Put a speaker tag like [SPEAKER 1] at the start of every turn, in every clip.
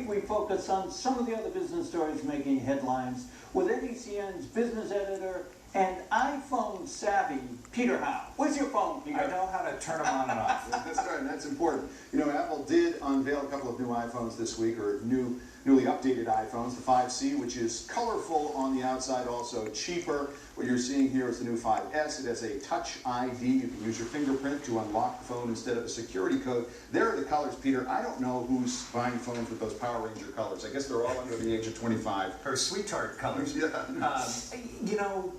[SPEAKER 1] we focus on some of the other business stories making headlines with NECN's business editor and iPhone savvy, Peter Howe. Where's your phone, Peter?
[SPEAKER 2] I know how to turn them on and off.
[SPEAKER 3] That's right, that's important. You know, Apple did unveil a couple of new iPhones this week, or newly updated iPhones. The 5C, which is colorful on the outside, also cheaper. What you're seeing here is the new 5S. It has a Touch ID. You can use your fingerprint to unlock the phone instead of a security code. There are the colors, Peter. I don't know who's buying phones with those Power Ranger colors. I guess they're all under the age of 25.
[SPEAKER 2] Or sweetheart colors.
[SPEAKER 3] Yeah.
[SPEAKER 2] You know,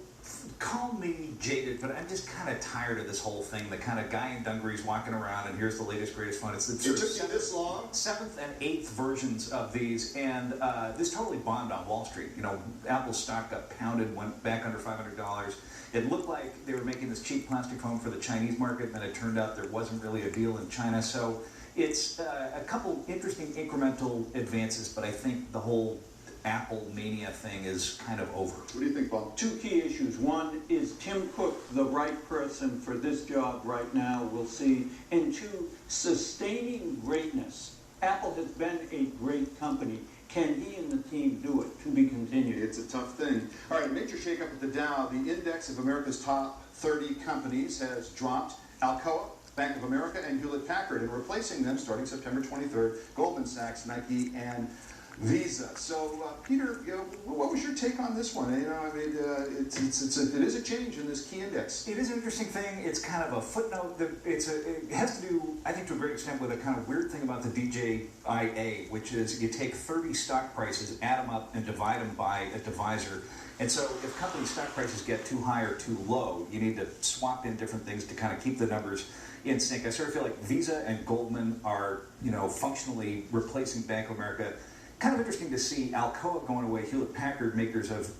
[SPEAKER 2] call me jaded, but I'm just kind of tired of this whole thing. The kind of guy in dungarees walking around, and here's the latest, greatest phone. It's the
[SPEAKER 3] It took you this long?
[SPEAKER 2] 7th and 8th versions of these, and this totally bombed on Wall Street. You know, Apple's stock got pounded, went back under $500. It looked like they were making this cheap plastic phone for the Chinese market, and then it turned out there wasn't really a deal in China. So it's a couple interesting incremental advances, but I think the whole Apple mania thing is kind of over.
[SPEAKER 3] What do you think, Bob?
[SPEAKER 1] Two key issues. One, is Tim Cook the right person for this job right now? We'll see. And two, sustaining greatness. Apple has been a great company. Can he and the team do it? To be continued.
[SPEAKER 3] It's a tough thing. All right, major shakeup at the Dow. The index of America's top 30 companies has dropped. Alcoa, Bank of America, and Hewlett-Packard, and replacing them starting September 23rd, Goldman Sachs, Nike, and Visa. So, Peter, you know, what was your take on this one? You know, I mean, it is a change in this key index.
[SPEAKER 2] It is an interesting thing. It's kind of a footnote. It has to do, I think, to a great extent with a kind of weird thing about the DJIA, which is you take 30 stock prices, add them up, and divide them by a divisor. And so if company stock prices get too high or too low, you need to swap in different things to kind of keep the numbers in sync. I sort of feel like Visa and Goldman are, you know, functionally replacing Bank of America. Kind of interesting to see Alcoa going away, Hewlett-Packard, makers of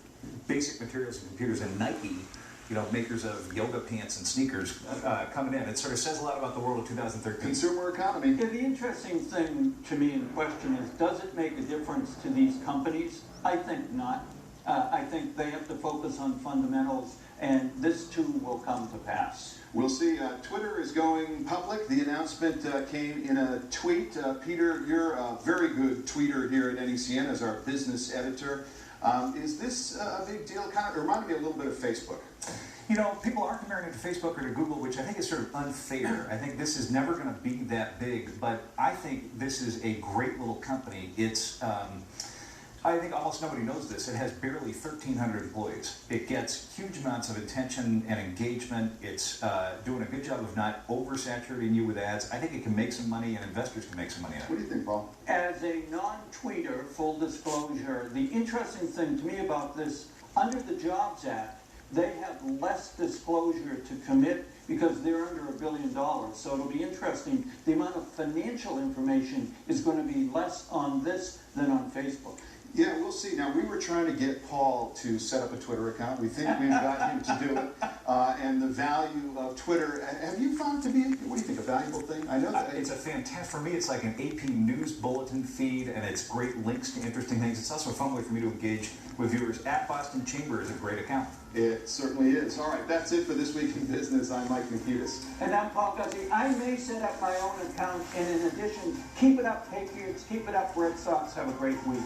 [SPEAKER 2] basic materials and computers, and Nike, you know, makers of yoga pants and sneakers, coming in. It sort of says a lot about the world of 2013.
[SPEAKER 3] Consumer economy.
[SPEAKER 1] Yeah, the interesting thing to me in question is, does it make a difference to these companies? I think not. I think they have to focus on fundamentals, and this too will come to pass.
[SPEAKER 3] We'll see. Twitter is going public. The announcement came in a tweet. Peter, you're a very good tweeter here at NECN as our business editor. Is this a big deal? Kind of reminded me a little bit of Facebook.
[SPEAKER 2] You know, people are comparing it to Facebook or to Google, which I think is sort of unfair. I think this is never going to be that big, but I think this is a great little company. It's I think almost nobody knows this. It has barely 1,300 employees. It gets huge amounts of attention and engagement. It's doing a good job of not oversaturating you with ads. I think it can make some money, and investors can make some money in it.
[SPEAKER 3] What do you think, Paul?
[SPEAKER 1] As a non-tweeter, full disclosure, the interesting thing to me about this, under the Jobs Act, they have less disclosure to commit because they're under $1 billion. So it'll be interesting. The amount of financial information is going to be less on this than on Facebook.
[SPEAKER 3] Yeah, we'll see. Now, we were trying to get Paul to set up a Twitter account. We think we've got him to do it. And the value of Twitter, have you found it to be, what do you think, a valuable thing? I know that
[SPEAKER 2] it's a fantastic, for me, it's like an AP News bulletin feed, and it's great links to interesting things. It's also a fun way for me to engage with viewers. At Boston Chamber is a great account.
[SPEAKER 3] It certainly is. All right, that's it for This Week in Business. I'm Mike McKeedis.
[SPEAKER 1] And I'm Paul Guzzi. I may set up my own account, and in addition, keep it up, Patriots, keep it up, Red Sox. Have a great week.